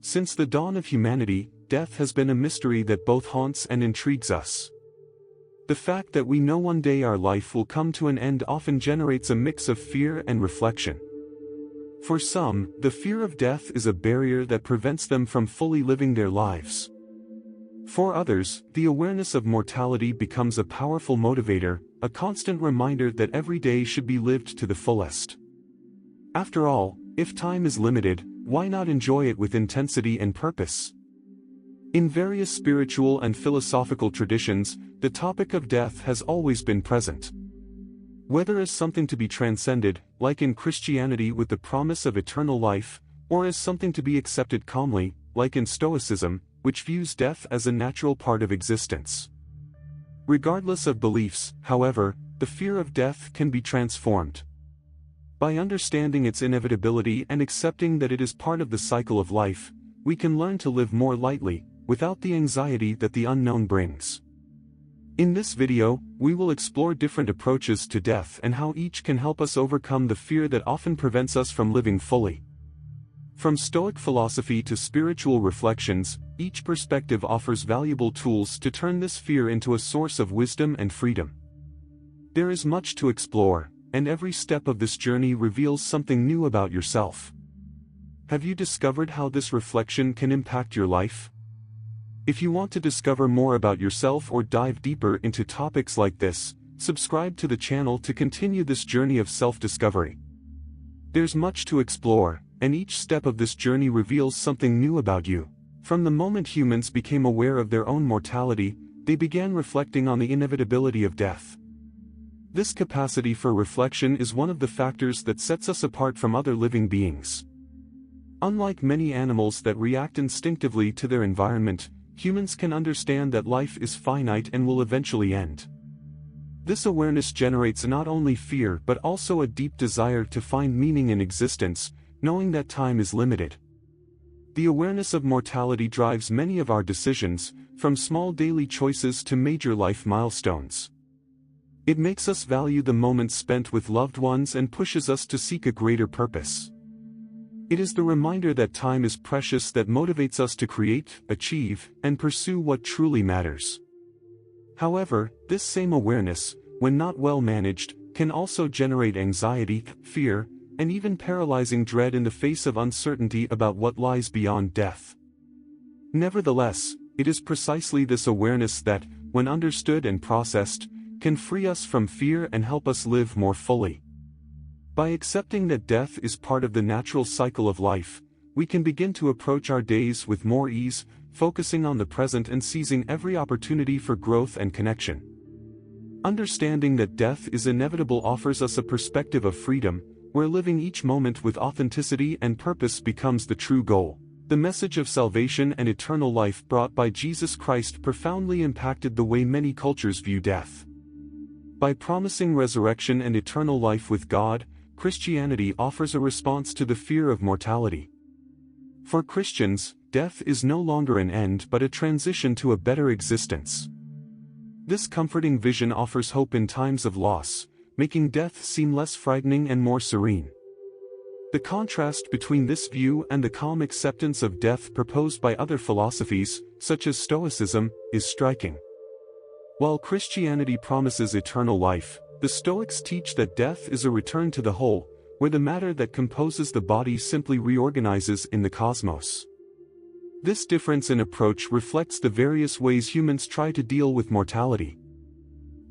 Since the dawn of humanity, death has been a mystery that both haunts and intrigues us. The fact that we know one day our life will come to an end often generates a mix of fear and reflection. For some, the fear of death is a barrier that prevents them from fully living their lives. For others, the awareness of mortality becomes a powerful motivator, a constant reminder that every day should be lived to the fullest. After all, if time is limited, why not enjoy it with intensity and purpose? In various spiritual and philosophical traditions, the topic of death has always been present. Whether as something to be transcended, like in Christianity with the promise of eternal life, or as something to be accepted calmly, like in Stoicism, which views death as a natural part of existence. Regardless of beliefs, however, the fear of death can be transformed. By understanding its inevitability and accepting that it is part of the cycle of life, we can learn to live more lightly, without the anxiety that the unknown brings. In this video, we will explore different approaches to death and how each can help us overcome the fear that often prevents us from living fully. From Stoic philosophy to spiritual reflections, each perspective offers valuable tools to turn this fear into a source of wisdom and freedom. There is much to explore, and every step of this journey reveals something new about yourself. Have you discovered how this reflection can impact your life? If you want to discover more about yourself or dive deeper into topics like this, subscribe to the channel to continue this journey of self-discovery. There's much to explore, and each step of this journey reveals something new about you. From the moment humans became aware of their own mortality, they began reflecting on the inevitability of death. This capacity for reflection is one of the factors that sets us apart from other living beings. Unlike many animals that react instinctively to their environment, humans can understand that life is finite and will eventually end. This awareness generates not only fear but also a deep desire to find meaning in existence, knowing that time is limited. The awareness of mortality drives many of our decisions, from small daily choices to major life milestones. It makes us value the moments spent with loved ones and pushes us to seek a greater purpose. It is the reminder that time is precious that motivates us to create, achieve, and pursue what truly matters. However, this same awareness, when not well managed, can also generate anxiety, fear, and even paralyzing dread in the face of uncertainty about what lies beyond death. Nevertheless, it is precisely this awareness that, when understood and processed, can free us from fear and help us live more fully. By accepting that death is part of the natural cycle of life, we can begin to approach our days with more ease, focusing on the present and seizing every opportunity for growth and connection. Understanding that death is inevitable offers us a perspective of freedom, where living each moment with authenticity and purpose becomes the true goal. The message of salvation and eternal life brought by Jesus Christ profoundly impacted the way many cultures view death. By promising resurrection and eternal life with God, Christianity offers a response to the fear of mortality. For Christians, death is no longer an end but a transition to a better existence. This comforting vision offers hope in times of loss, making death seem less frightening and more serene. The contrast between this view and the calm acceptance of death proposed by other philosophies, such as Stoicism, is striking. While Christianity promises eternal life, the Stoics teach that death is a return to the whole, where the matter that composes the body simply reorganizes in the cosmos. This difference in approach reflects the various ways humans try to deal with mortality.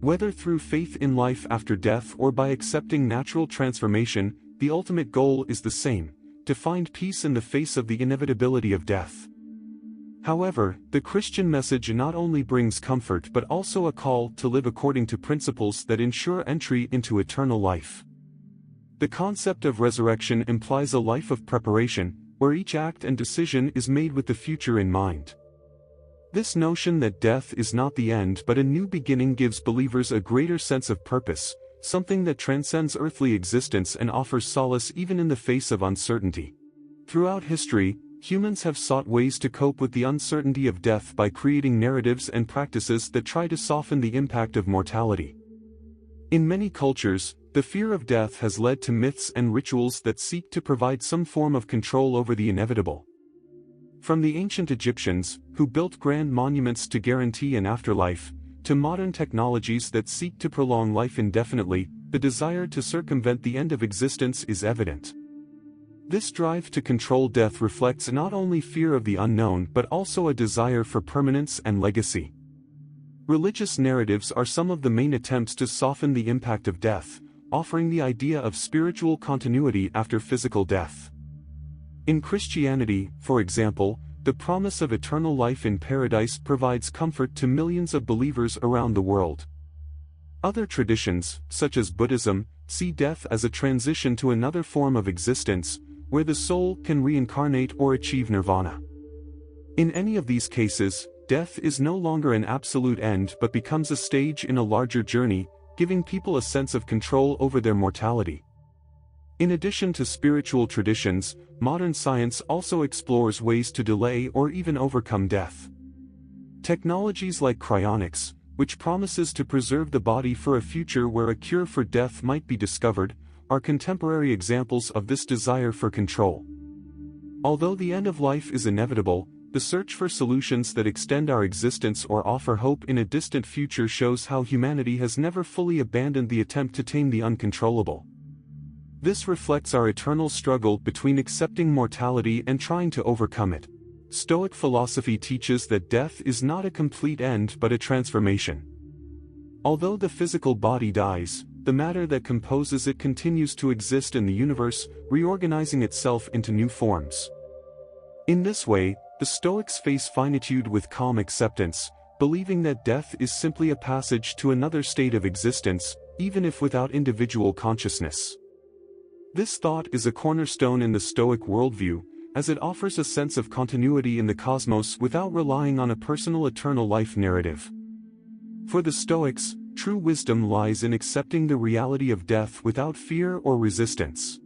Whether through faith in life after death or by accepting natural transformation, the ultimate goal is the same: to find peace in the face of the inevitability of death. However, the Christian message not only brings comfort but also a call to live according to principles that ensure entry into eternal life. The concept of resurrection implies a life of preparation, where each act and decision is made with the future in mind. This notion that death is not the end but a new beginning gives believers a greater sense of purpose, something that transcends earthly existence and offers solace even in the face of uncertainty. Throughout history, humans have sought ways to cope with the uncertainty of death by creating narratives and practices that try to soften the impact of mortality. In many cultures, the fear of death has led to myths and rituals that seek to provide some form of control over the inevitable. From the ancient Egyptians, who built grand monuments to guarantee an afterlife, to modern technologies that seek to prolong life indefinitely, the desire to circumvent the end of existence is evident. This drive to control death reflects not only fear of the unknown but also a desire for permanence and legacy. Religious narratives are some of the main attempts to soften the impact of death, offering the idea of spiritual continuity after physical death. In Christianity, for example, the promise of eternal life in paradise provides comfort to millions of believers around the world. Other traditions, such as Buddhism, see death as a transition to another form of existence, where the soul can reincarnate or achieve nirvana. In any of these cases, death is no longer an absolute end but becomes a stage in a larger journey, giving people a sense of control over their mortality. In addition to spiritual traditions, modern science also explores ways to delay or even overcome death. Technologies like cryonics, which promises to preserve the body for a future where a cure for death might be discovered, are contemporary examples of this desire for control. Although the end of life is inevitable, the search for solutions that extend our existence or offer hope in a distant future shows how humanity has never fully abandoned the attempt to tame the uncontrollable. This reflects our eternal struggle between accepting mortality and trying to overcome it. Stoic philosophy teaches that death is not a complete end but a transformation. Although the physical body dies, the matter that composes it continues to exist in the universe, reorganizing itself into new forms. In this way, the Stoics face finitude with calm acceptance, believing that death is simply a passage to another state of existence, even if without individual consciousness. This thought is a cornerstone in the Stoic worldview, as it offers a sense of continuity in the cosmos without relying on a personal eternal life narrative. For the Stoics, true wisdom lies in accepting the reality of death without fear or resistance.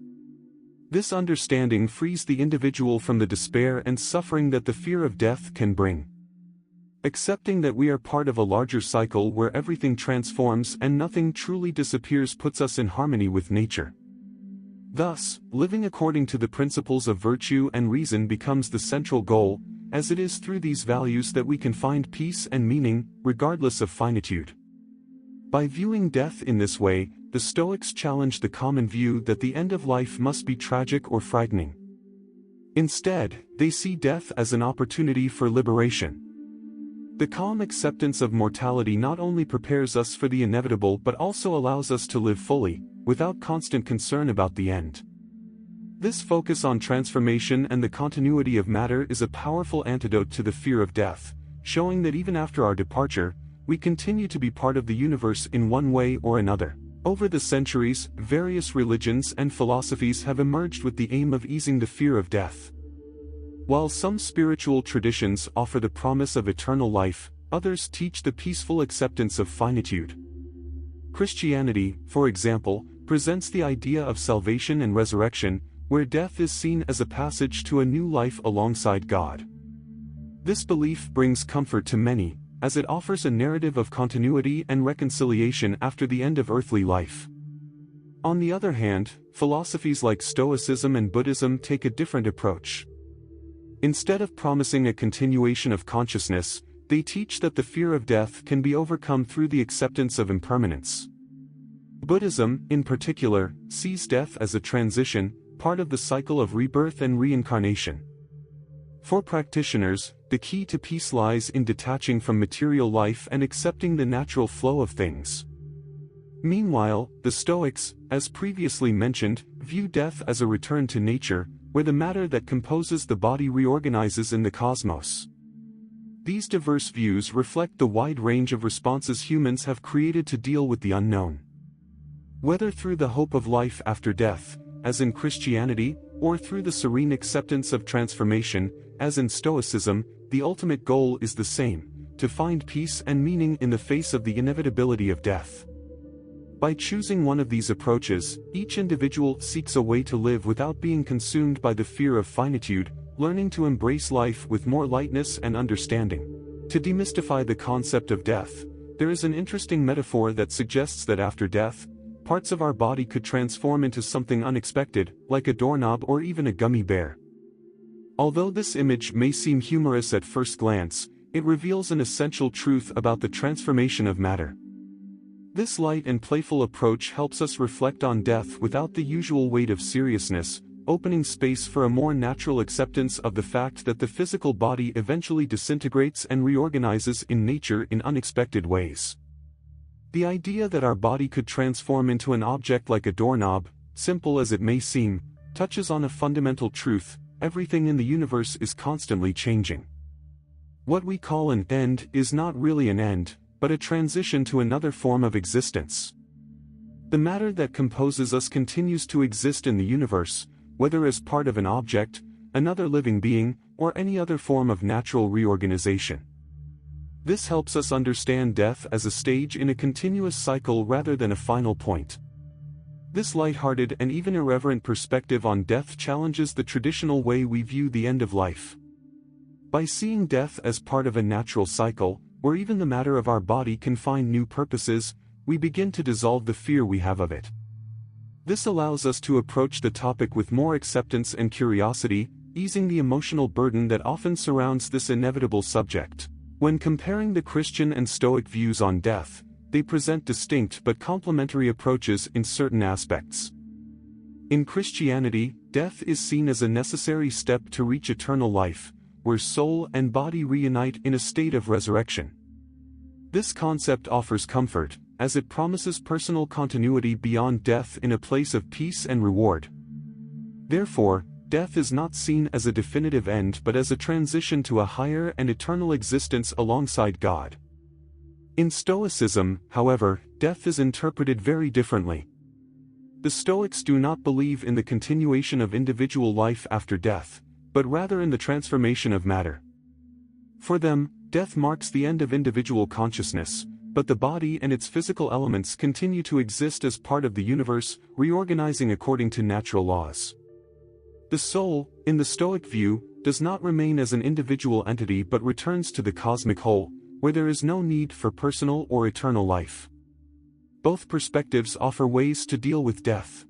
This understanding frees the individual from the despair and suffering that the fear of death can bring. Accepting that we are part of a larger cycle where everything transforms and nothing truly disappears puts us in harmony with nature. Thus, living according to the principles of virtue and reason becomes the central goal, as it is through these values that we can find peace and meaning, regardless of finitude. By viewing death in this way, the Stoics challenge the common view that the end of life must be tragic or frightening. Instead, they see death as an opportunity for liberation. The calm acceptance of mortality not only prepares us for the inevitable but also allows us to live fully, without constant concern about the end. This focus on transformation and the continuity of matter is a powerful antidote to the fear of death, showing that even after our departure, we continue to be part of the universe in one way or another. Over the centuries, various religions and philosophies have emerged with the aim of easing the fear of death. While some spiritual traditions offer the promise of eternal life, others teach the peaceful acceptance of finitude. Christianity, for example, presents the idea of salvation and resurrection, where death is seen as a passage to a new life alongside God. This belief brings comfort to many, as it offers a narrative of continuity and reconciliation after the end of earthly life. On the other hand, philosophies like Stoicism and Buddhism take a different approach. Instead of promising a continuation of consciousness, they teach that the fear of death can be overcome through the acceptance of impermanence. Buddhism, in particular, sees death as a transition, part of the cycle of rebirth and reincarnation. For practitioners, the key to peace lies in detaching from material life and accepting the natural flow of things. Meanwhile, the Stoics, as previously mentioned, view death as a return to nature, where the matter that composes the body reorganizes in the cosmos. These diverse views reflect the wide range of responses humans have created to deal with the unknown. Whether through the hope of life after death, as in Christianity, or through the serene acceptance of transformation, as in Stoicism, the ultimate goal is the same: to find peace and meaning in the face of the inevitability of death. By choosing one of these approaches, each individual seeks a way to live without being consumed by the fear of finitude, learning to embrace life with more lightness and understanding. To demystify the concept of death, there is an interesting metaphor that suggests that after death, parts of our body could transform into something unexpected, like a doorknob or even a gummy bear. Although this image may seem humorous at first glance, it reveals an essential truth about the transformation of matter. This light and playful approach helps us reflect on death without the usual weight of seriousness, opening space for a more natural acceptance of the fact that the physical body eventually disintegrates and reorganizes in nature in unexpected ways. The idea that our body could transform into an object like a doorknob, simple as it may seem, touches on a fundamental truth: everything in the universe is constantly changing. What we call an end is not really an end, but a transition to another form of existence. The matter that composes us continues to exist in the universe, whether as part of an object, another living being, or any other form of natural reorganization. This helps us understand death as a stage in a continuous cycle rather than a final point. This lighthearted and even irreverent perspective on death challenges the traditional way we view the end of life. By seeing death as part of a natural cycle, where even the matter of our body can find new purposes, we begin to dissolve the fear we have of it. This allows us to approach the topic with more acceptance and curiosity, easing the emotional burden that often surrounds this inevitable subject. When comparing the Christian and Stoic views on death, they present distinct but complementary approaches in certain aspects. In Christianity, death is seen as a necessary step to reach eternal life, where soul and body reunite in a state of resurrection. This concept offers comfort, as it promises personal continuity beyond death in a place of peace and reward. Therefore, death is not seen as a definitive end but as a transition to a higher and eternal existence alongside God. In Stoicism, however, death is interpreted very differently. The Stoics do not believe in the continuation of individual life after death, but rather in the transformation of matter. For them, death marks the end of individual consciousness, but the body and its physical elements continue to exist as part of the universe, reorganizing according to natural laws. The soul, in the Stoic view, does not remain as an individual entity but returns to the cosmic whole, where there is no need for personal or eternal life. Both perspectives offer ways to deal with death.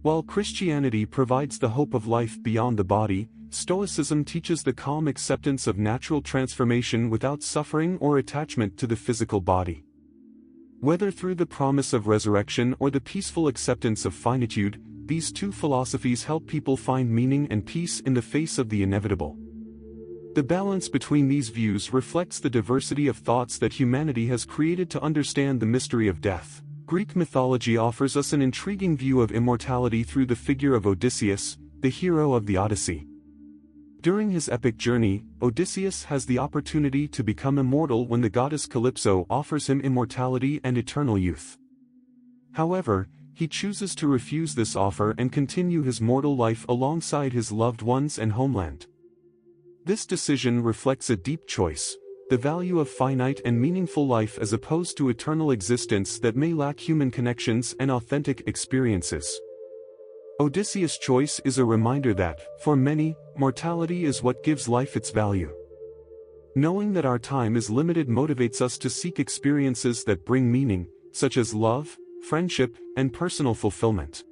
While Christianity provides the hope of life beyond the body, Stoicism teaches the calm acceptance of natural transformation without suffering or attachment to the physical body. Whether through the promise of resurrection or the peaceful acceptance of finitude, these two philosophies help people find meaning and peace in the face of the inevitable. The balance between these views reflects the diversity of thoughts that humanity has created to understand the mystery of death. Greek mythology offers us an intriguing view of immortality through the figure of Odysseus, the hero of the Odyssey. During his epic journey, Odysseus has the opportunity to become immortal when the goddess Calypso offers him immortality and eternal youth. However, he chooses to refuse this offer and continue his mortal life alongside his loved ones and homeland. This decision reflects a deep choice: the value of finite and meaningful life as opposed to eternal existence that may lack human connections and authentic experiences. Odysseus' choice is a reminder that, for many, mortality is what gives life its value. Knowing that our time is limited motivates us to seek experiences that bring meaning, such as love, friendship, and personal fulfillment.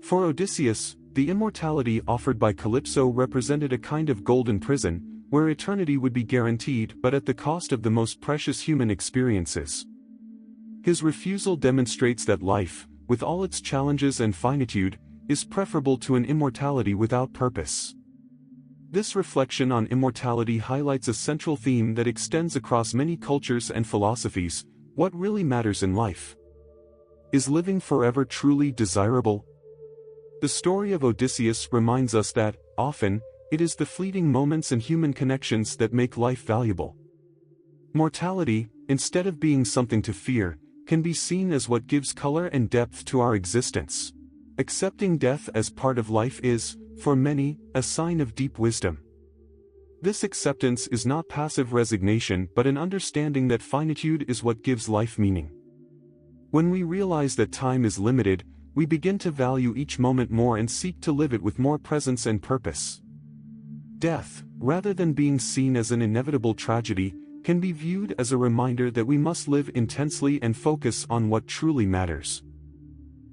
For Odysseus, the immortality offered by Calypso represented a kind of golden prison, where eternity would be guaranteed but at the cost of the most precious human experiences. His refusal demonstrates that life, with all its challenges and finitude, is preferable to an immortality without purpose. This reflection on immortality highlights a central theme that extends across many cultures and philosophies: what really matters in life? Is living forever truly desirable? The story of Odysseus reminds us that, often, it is the fleeting moments and human connections that make life valuable. Mortality, instead of being something to fear, can be seen as what gives color and depth to our existence. Accepting death as part of life is, for many, a sign of deep wisdom. This acceptance is not passive resignation but an understanding that finitude is what gives life meaning. When we realize that time is limited, we begin to value each moment more and seek to live it with more presence and purpose. Death, rather than being seen as an inevitable tragedy, can be viewed as a reminder that we must live intensely and focus on what truly matters.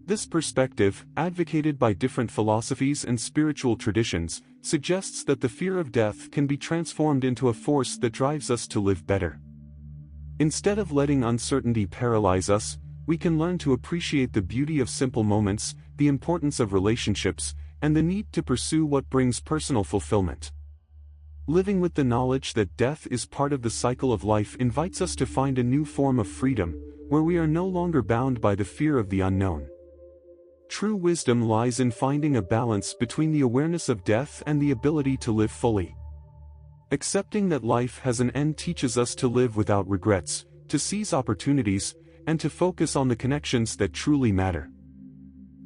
This perspective, advocated by different philosophies and spiritual traditions, suggests that the fear of death can be transformed into a force that drives us to live better. Instead of letting uncertainty paralyze us, we can learn to appreciate the beauty of simple moments, the importance of relationships, and the need to pursue what brings personal fulfillment. Living with the knowledge that death is part of the cycle of life invites us to find a new form of freedom, where we are no longer bound by the fear of the unknown. True wisdom lies in finding a balance between the awareness of death and the ability to live fully. Accepting that life has an end teaches us to live without regrets, to seize opportunities, and to focus on the connections that truly matter.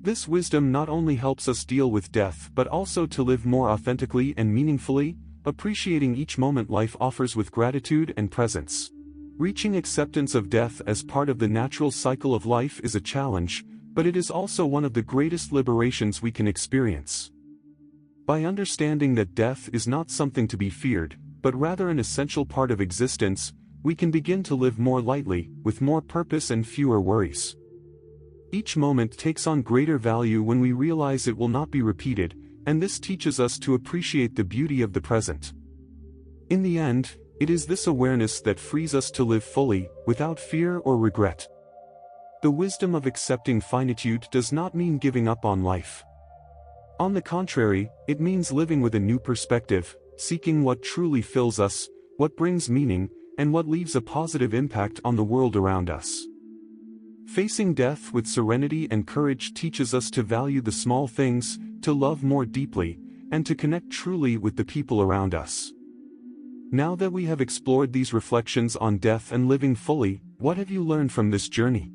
This wisdom not only helps us deal with death but also to live more authentically and meaningfully, appreciating each moment life offers with gratitude and presence. Reaching acceptance of death as part of the natural cycle of life is a challenge, but it is also one of the greatest liberations we can experience. By understanding that death is not something to be feared, but rather an essential part of existence, we can begin to live more lightly, with more purpose and fewer worries. Each moment takes on greater value when we realize it will not be repeated, and this teaches us to appreciate the beauty of the present. In the end, it is this awareness that frees us to live fully, without fear or regret. The wisdom of accepting finitude does not mean giving up on life. On the contrary, it means living with a new perspective, seeking what truly fills us, what brings meaning, and what leaves a positive impact on the world around us. Facing death with serenity and courage teaches us to value the small things, to love more deeply, and to connect truly with the people around us. Now that we have explored these reflections on death and living fully, what have you learned from this journey?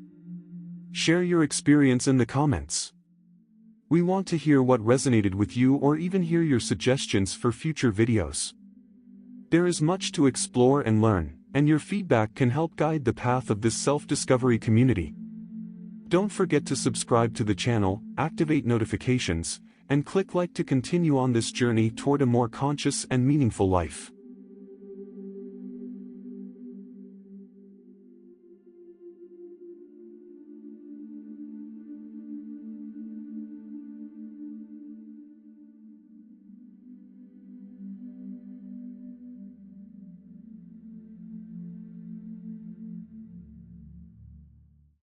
Share your experience in the comments. We want to hear what resonated with you or even hear your suggestions for future videos. There is much to explore and learn, and your feedback can help guide the path of this self-discovery community. Don't forget to subscribe to the channel, activate notifications, and click like to continue on this journey toward a more conscious and meaningful life.